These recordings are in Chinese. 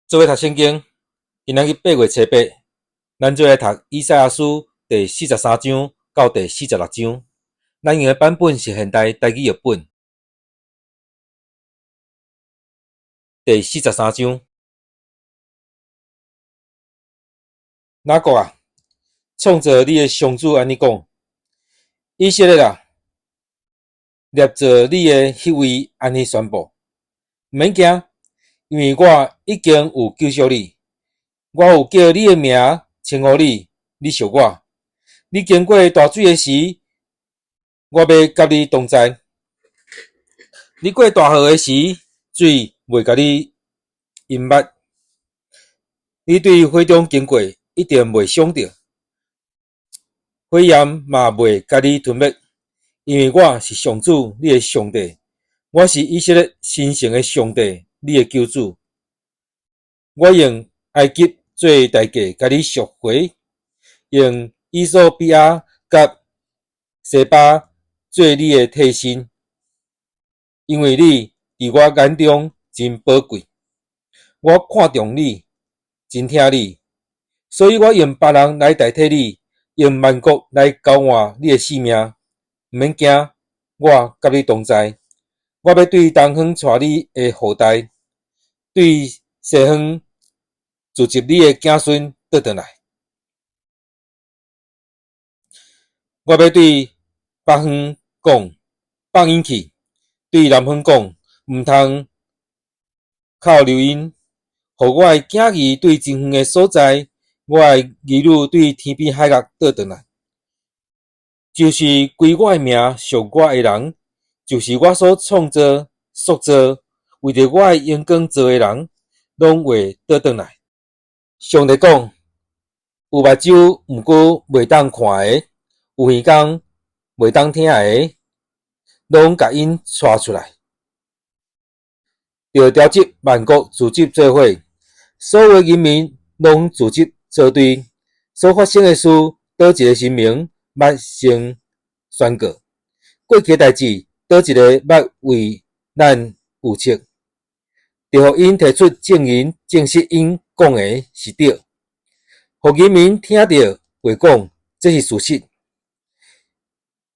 做伙读圣经，今仔日8月初8，咱做来读以赛亚书第43章到第46章。咱用的版本是现代台语译本。第43章，哪个啊？创造你的上主安尼讲：以色列啊，捏着你的迄位安尼宣布，毋免惊，因为我已经有救赎你。我有叫你的名称呼你，你属我。你经过大水的时，我要甲你同在；你过大河的时，水袂甲你淹没。你对火中经过，一定袂伤着；火焰嘛袂甲你吞灭，因为我是上主，你的上帝。我是以色列神圣的上帝，你的救主。我用埃及做代价，甲你赎回；用伊索比亚甲西巴做你的替身，因为你伫我眼中真宝贵。我看重你，真疼你，所以我用别人来代替你，用万国来交换你的性命。毋免惊，我甲你同在。我要对东方带你的后代，对西方聚集你的子孙倒转来。我要对北方讲，放引去；对南方讲，毋通靠流音。互我的囝儿对真远的所在，我的儿女对天边海角倒转来。就是归我的名属我的人，就是我所创造、塑造，为着我的眼光做的人，拢会倒转来。上帝讲：有目睭毋过袂当看的，有耳孔袂当听的，拢甲因带出来。着调集万国聚集做伙，所有人民拢聚集作对。所发生的事，倒一个神明捌先宣告；过去的代志，倒一个捌为咱预测。着互因提出证言，证实因讲的是对。互人民听到话讲，这是事实。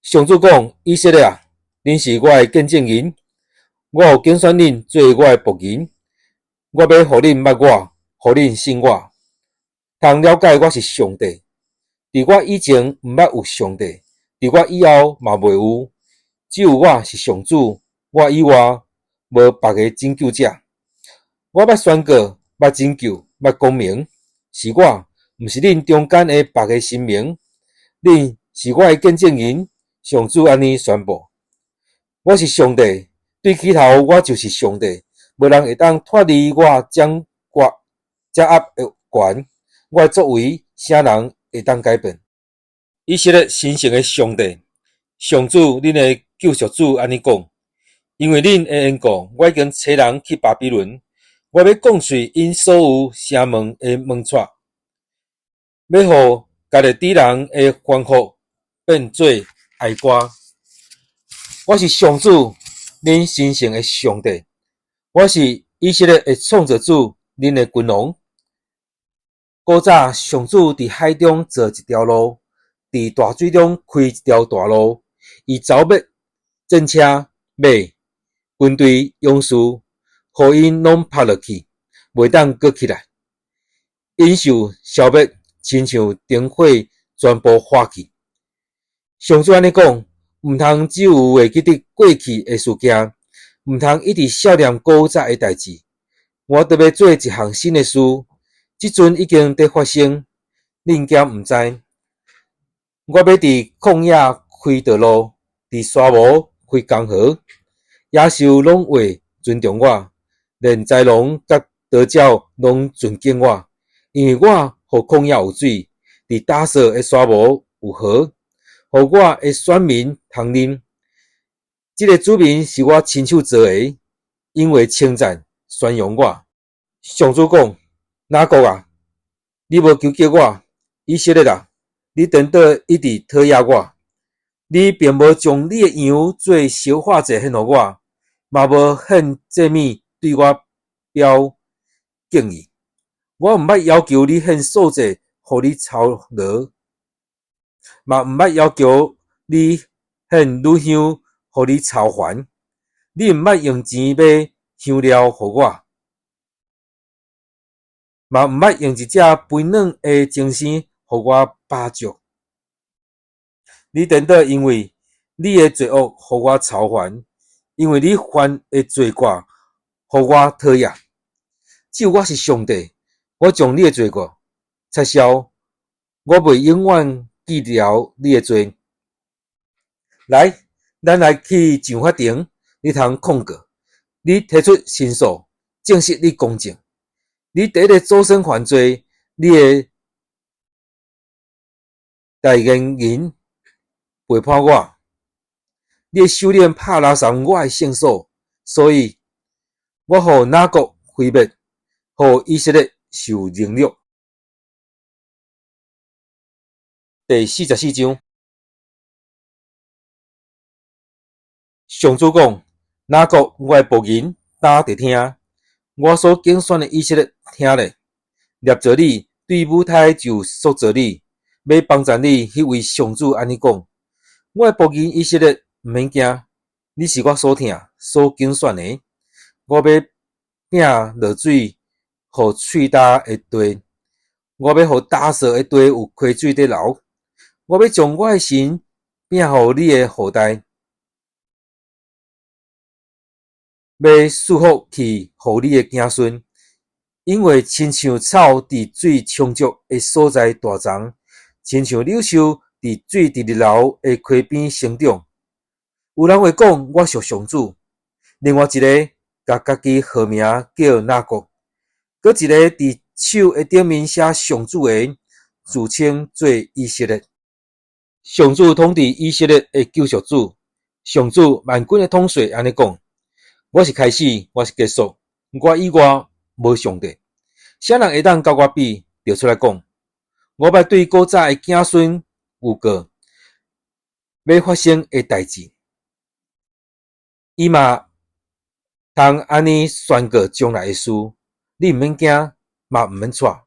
上主讲：以色列啊，恁是我的见证人，我有拣选恁做我的仆人。我要互恁捌我，互恁信我，通了解我是上帝。伫我以前毋捌有上帝，伫我以后嘛袂有，只有我是上主，我以外无别个拯救者。我捌宣告，捌拯救，捌光明，是我，毋是恁中间的别个神明。恁是我的见证人，上主安尼宣布：我是上帝，对起头我就是上帝，无人会当脱离我掌握的权。我的作为，啥人会当改变？以色列神圣的上帝，上主，恁的救赎主安尼讲：因为恁的缘故，我已经找人去巴比伦，我要讲碎因所有城门的门窗，要互家己敌人的欢呼变做哀歌。我是上主，恁神圣的上帝，我是以色列的创造主，恁的君王。古早上主伫海中造一条路，伫大水中开一条大路，伊走马、战车、马、军队、勇士，互因拢拍落去，袂当搁起来。因受消灭，亲像灯火全部化去。上主安尼讲：毋通只有会记得过去的事件，毋通一直想念古早的代志。我特别做一项新的事，即阵已经在发生，恁敢毋知？我要伫旷野开道路，伫沙漠开江河。野兽拢会尊重我，连豺狼甲岛鸟拢尊敬我，因为我互旷野有水，伫打扫的沙漠有河，互我的选民通啉。这个子民是我亲手做的，因为称赞宣扬我。上主讲：哪国啊，你无求救我；以色列啊，你等倒一直讨厌我。你并无将你的羊做烧化祭献予我，嘛无献祭物对我表敬意。我毋捌要求你献数者，互你操劳，嘛毋捌要求你献乳香，互你操烦。你毋捌用钱买香料互我，嘛毋捌用一只肥软的精生互我把祝。你颠倒因为你的罪恶互我操烦，因为你犯的罪过互我讨厌。只有我是上帝，我将你的罪过撤销，我袂永远记牢你的罪。来，咱来去上法庭，你通控告，你提出申诉，证实你公正。你第一个组成犯罪，你的代言人背叛我，你的手链拍拉伤我的圣所，所以我互哪国毁灭，互以色列受凌辱。第44章，上主讲：哪国我的仆人打伫听，我所竞选的以色列听咧，捏着你，对舞台就塑造你，要帮助你迄位上主安尼讲：我的仆人以色列毋免惊，你是我所听、所竞选的。我要摒落水，互喙焦的地；我要互打扫的地有溪水在流。我要将我的神摒互你的后代，要束缚去互你的子孙。因为亲像草伫水充足的所在大长，亲像柳树伫水直直流的溪边生长。有人会讲我属上主，另外一个甲家己号名叫哪国，搁一个伫手的顶面写上主的，自称做以色列。上主统治以色列的救赎主，上主万军的统帅安尼讲：我是开始，我是结束，我以外无上帝。啥人会当甲我比？就出来讲。我捌对古早的子孙有过要发生的代志，伊嘛通安尼宣告将来的事。你毋免惊，嘛毋免喘。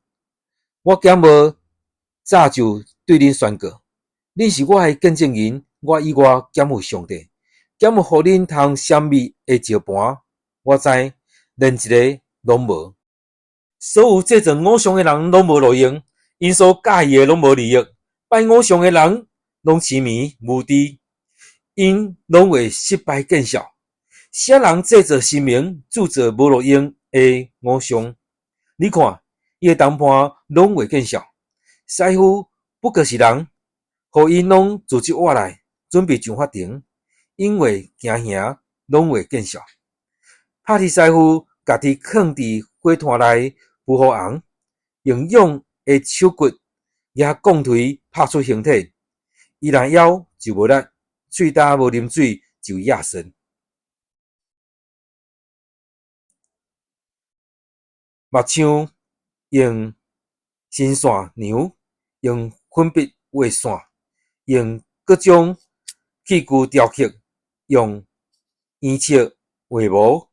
我减无早就对恁宣告，恁是我的见证人，我以外减有上帝，减有互恁通闪密的石盘。我知，连一个拢无。所有制造偶像的人拢无路用，因所介意的拢无利益。拜偶像的人拢痴迷无知，因拢会失败见效。啥人制造神明，铸造无路用的偶像？你看，伊的谈判拢会见效。师傅不过是人，互因拢组织我来，准备上法庭，因为惊吓拢会见效。拍铁师傅家己藏伫火炭内。不好红，用勇的手骨也钢腿拍出形体，伊若枵就无力，喙焦无啉水就亚神。目睭用新线牛，用粉笔画线，用各种器具雕刻，用圆尺画模，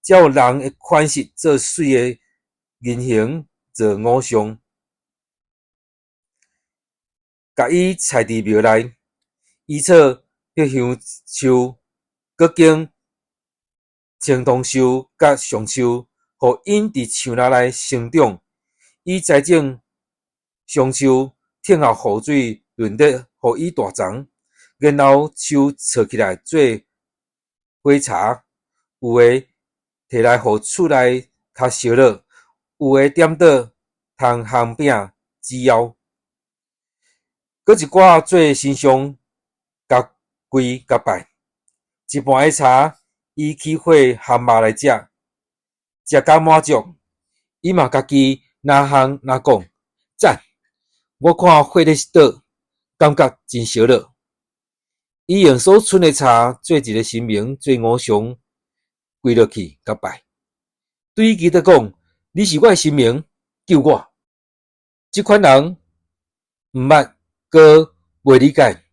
才有人的款式做水的。人形做偶像，甲伊栽伫庙内，伊草迄香树，各经青铜树甲橡树，互因伫树林内生长。伊栽种橡树，挺后雨水润得，互伊大长。然后树插起来做火柴，有诶摕来互厝内较烧热。有诶点倒通烘饼、煮枵，搁一寡做神像，甲跪甲拜。一半诶茶，伊起火烘肉来食，食甲满足。伊嘛家己哪烘哪讲，赞！我看火咧倒，感觉真烧热。伊用所剩诶茶做一个神明，做偶像，跪落去甲拜。对伊基督讲。你是我的神明，救我！这款人毋捌，阁袂理解，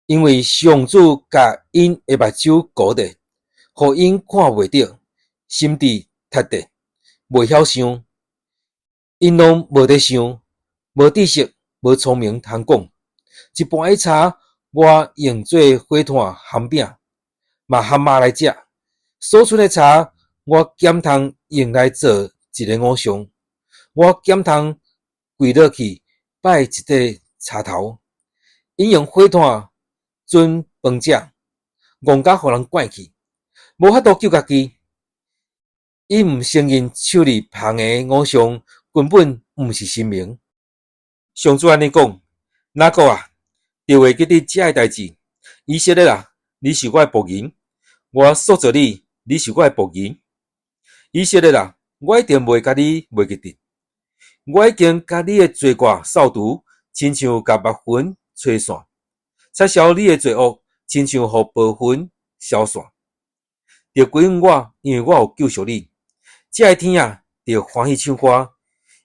因为上主甲因的目睭糊咧，互因看袂到，心智踢地，袂晓想，因拢无得想，无知识，无聪明通讲。一般一茶，我用做火炭咸饼，嘛含肉来食。所剩的茶，我减通用来做一个午餐。我减通跪落去摆一块茶头，因用火炭准饭食，戆甲互人惯去，无法度救家己。伊毋承认手里捧的午餐根本毋是神明。上主安尼讲：哪个啊，就会记得遮个代志。以色列啊，你是我的仆人，我塑造你，你是我的仆人。以色列啊，我一定袂甲你袂记得。我已经甲你的罪过扫除，亲像甲墨粉吹散，擦消你的罪恶，亲像互白粉消散。着归于我，因为我有救赎你。这个天啊，着欢喜唱歌，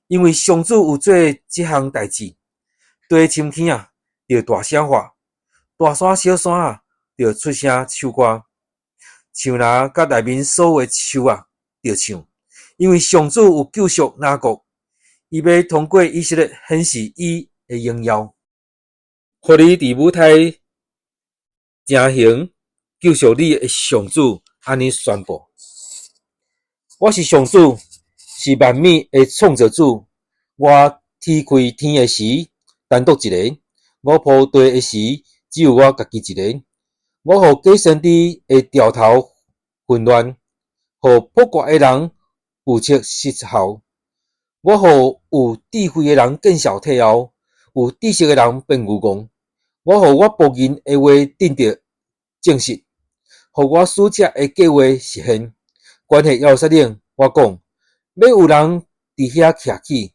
因为上主有做这项代志。地深天啊，着大声喊；大山小山啊，着出声唱歌。树林甲内面所有的树啊，着唱，因为上主有救赎哪国，伊要通过以色列显示伊的荣耀，互你伫舞台正行救赎你的上主，安尼宣布：我是上主，是万物的创造主。我天开天的时，单独一个；我铺地的时，只有我家己一个。我互假先知的掉头混乱，互破卦的人有切失效。我互有智慧的人见笑退后，有知识的人变愚戆。我互我仆人的话定着证实，互我使者的计划实现。关系耶路撒冷，我讲要有人伫遐徛起；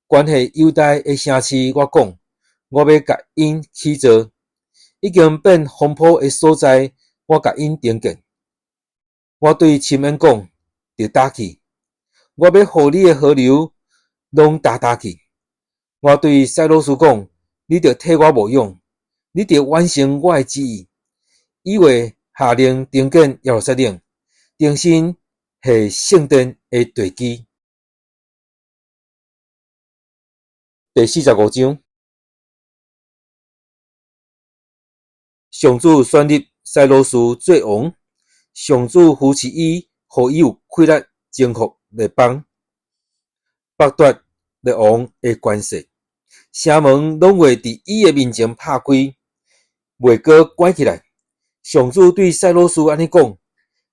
关系犹大的城市，我讲我要甲因起造。已经变风波的所在，我甲因重建。我对深渊讲，着打去；我要互你的河流拢打去。我对塞罗斯讲，你着替我无用，你着完成我的旨意。以后下令重建耶路撒冷，重新是圣殿的地基。第45章，上主选立塞罗斯做王，上主扶持伊，互伊有气力征服列邦，剥夺列王的权势。城门拢会伫伊的面前拍开，袂阁关起来。上主对塞罗斯安尼讲：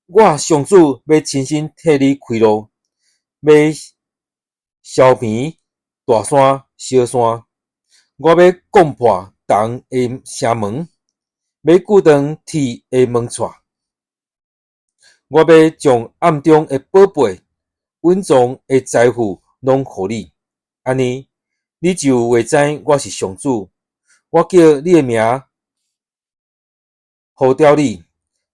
我上主要亲身替你开路，要消平大山小山，我要攻破东的城门，要固断铁的门窗。我要将暗中的宝贝、稳重的财富拢互你，安尼你就会知我是上主。我叫你的名呼召你，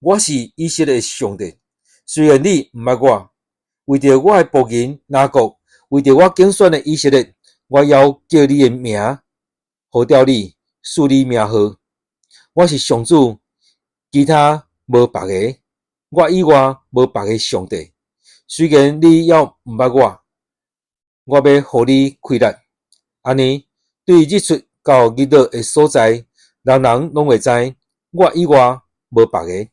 我是以色列的上帝。虽然你毋捌我，为着我的仆人雅各，为着我拣选的以色列，我要叫你的名呼召你，赐你名号。我是上主，其他无别个，我以外无别个上帝。虽然你要毋捌我，我要互你开力。安尼，对日出到日落的所在，人人拢会知，我以外无别个。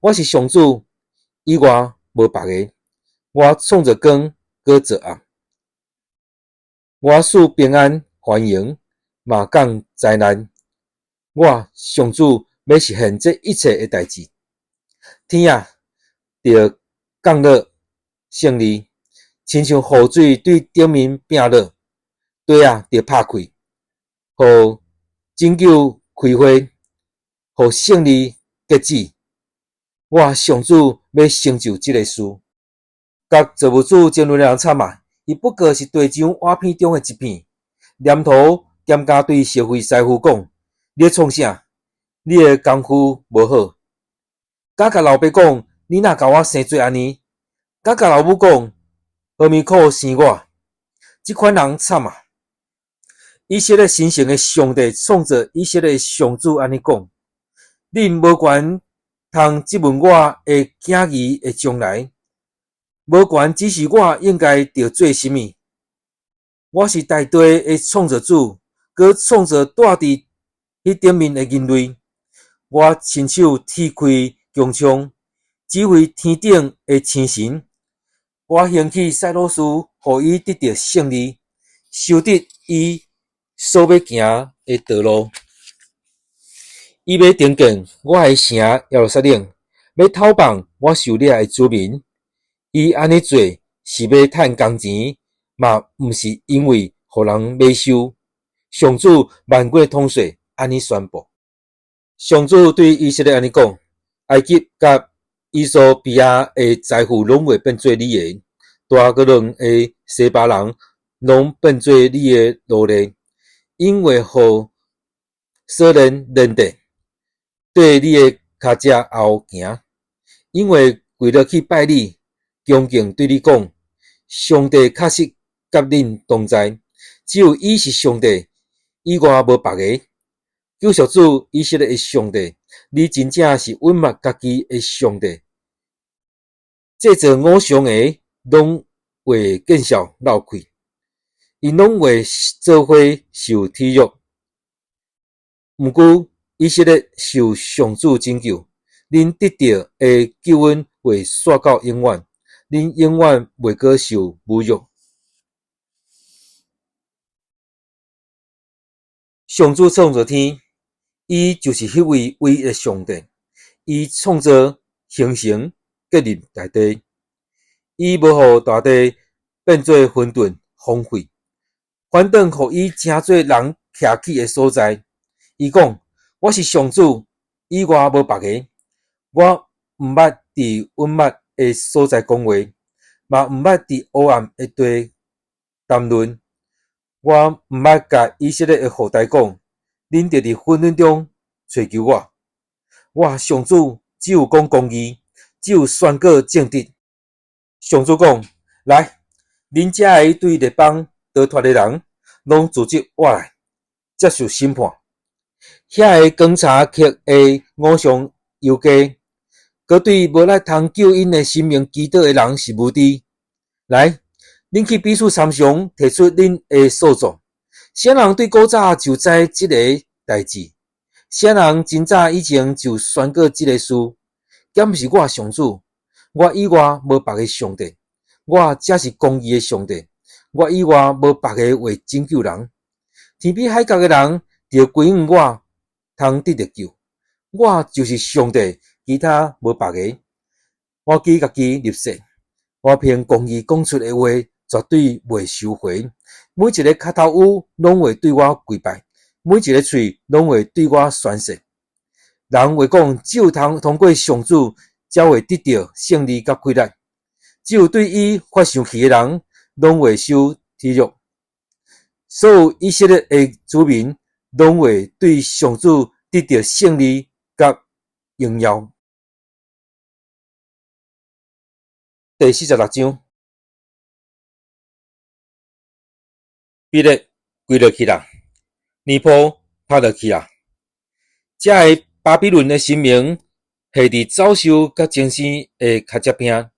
我是上主，以外无别个。我创造光，搁造暗。我使平安繁荣，嘛降灾难。我上主要实现这一切的代志。天啊，着降落胜利，亲像雨水对顶面拼落。地啊，着拍开，互拯救开花，互胜利结子。我上主要成就这个事。甲造物主争论的人惨啊！伊不过是地上瓦片中的一片。念头兼加对社会师傅讲：你咧创啥？你的功夫无好。甲老爸讲：你若甲我生做安尼？甲老母讲：阿弥陀生我。这款人惨啊！以色列神圣的上帝创造以色列上主安尼讲：恁无权通质问我的囝儿的将来，无悬只是我应该着做甚物。我是大地的创造主，佮创造住伫迄顶面的人类。我亲手铁开穹苍，指挥天顶的星神。我兴起塞罗斯，互伊得到胜利，修得伊所要行的道路。伊要重建我的城耶路撒冷，要讨放我受掠的子民。伊安尼做是要趁工钱，嘛毋是因为互人买收。上主万国统帅安尼宣布。上主对以色列安尼讲：埃及甲伊索比亚的财富拢会变做你的，大哥伦的西巴人拢变做你的奴隶，因为互所人认得，对你的脚趾后行，因为跪落去拜你，恭敬对你讲：上帝确实甲恁同在，只有伊是上帝，以外无别个。救赎主以色列的上帝，你真正是稳默家己的上帝。制造偶像的拢会见效闹开，因拢会做伙受体辱。毋过以色列受上主拯救，恁得到的救恩会续到永远，恁永远袂阁受侮辱。上主创造天。伊就是迄位唯一的上帝，伊创造形成建立大地，伊无互大地变做混沌荒废，反倒互伊成做人徛起的所在。伊讲：我是上主，以外无别个。我毋捌伫稳默的所在讲话，嘛毋捌伫黑暗的地谈论。我毋捌甲以色列的后代讲。恁着伫混乱中找求我。我上主只有讲公义，只有宣告正直。上主讲：来，恁遮个对列邦逃脱的人，拢组织我来接受审判。遐个观察客的偶像游家，佮对无来通救因的生命祈祷的人是无知。来，恁去彼此参详，提出恁的诉状。啥人对古早就知即个代志？啥人真早以前就宣告即个事？敢是我上主？我以外无别个上帝，我才是公义的上帝。我以外无别个会拯救人。天比海角的人着归向我，通得救。我就是上帝，其他无别个。我记家己立誓，我凭公义讲出的话，绝对袂收回。每一个脚头乌拢会对我跪拜，每一个喙拢会对我宣誓。人会讲，只有通过上主，才会得到胜利甲快乐。只有对伊发生气的人，拢会受体辱。所有以色列的子民，拢会对上主得到胜利甲荣耀。第46章。彼得跪落去啦，尼波趴落去啦。这个巴比伦的神明下伫早熟甲精神的脚趾边，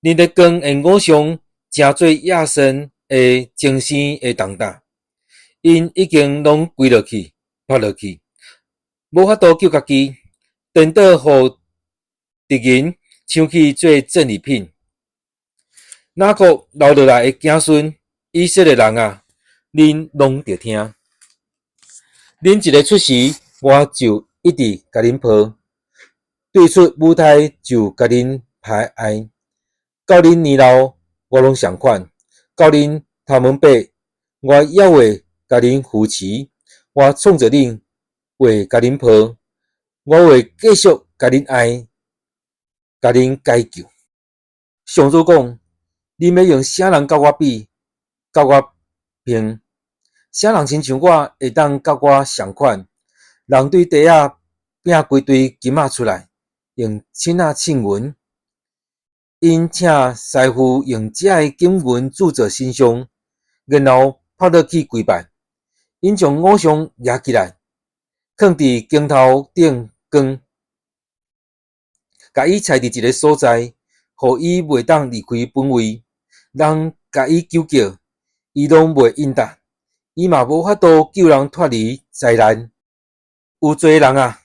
恁咧讲的偶像正做野神的精神的重担，因已经拢跪落去趴落去，无法度救家己，颠倒互敌人抢去做战利品。哪国留落来的子孙？以色列人啊，恁拢着听。恁一个出时，我就一直甲恁抱；对出舞台就甲恁排爱。到恁年老，我拢相款；到恁头毛白，我也会甲恁扶持。我创造恁，会甲恁抱；我会继续甲恁爱，甲恁解救。上主讲：恁要用啥人甲我比？甲我拼，啥人亲像我会当甲我相款？人对地仔拼规堆金仔出来，用签仔称银。因请师傅用这个金银铸造神像，然后趴落去跪拜。因将偶像举起来，放伫镜头顶光，甲伊踩伫一个所在，互伊袂当离开本位，人甲伊求救，伊拢袂应答，伊嘛无法度救人脱离灾难。有侪人啊，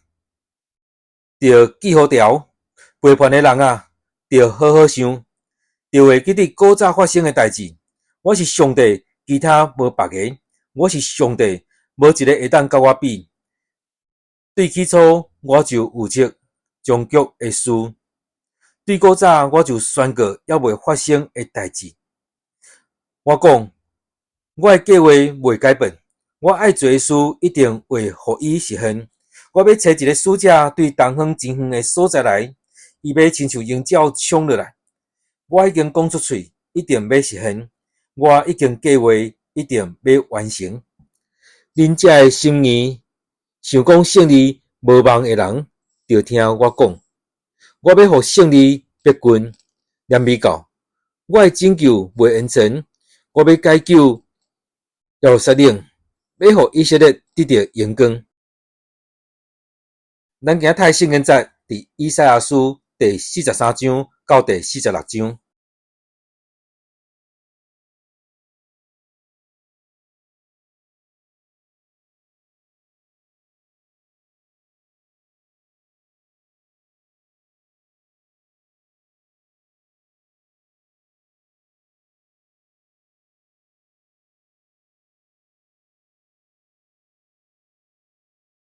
着记好条，陪伴的人啊，着好好想，着会记得古早发生的代志。我是上帝，其他无别个。我是上帝，无一个会当甲我比。对起初我就有测终局的事，对古早我就宣告还未发生的代志。我讲，我的计划袂改变，我爱做的事一定会互伊实现。我要找一个使者对东方真远的所在来，伊要亲像鹰鸟冲落来。我已经讲出嘴，一定要实现。我已经计划，一定要完成。恁遮的心意，想讲胜利无望的人，就听我讲。我要互胜利逼近，念米到。我的拯救袂完成，我要解救耶路撒冷，要互以色列得到荣光。咱今仔睇圣经节伫以赛亚书第43章到第46章。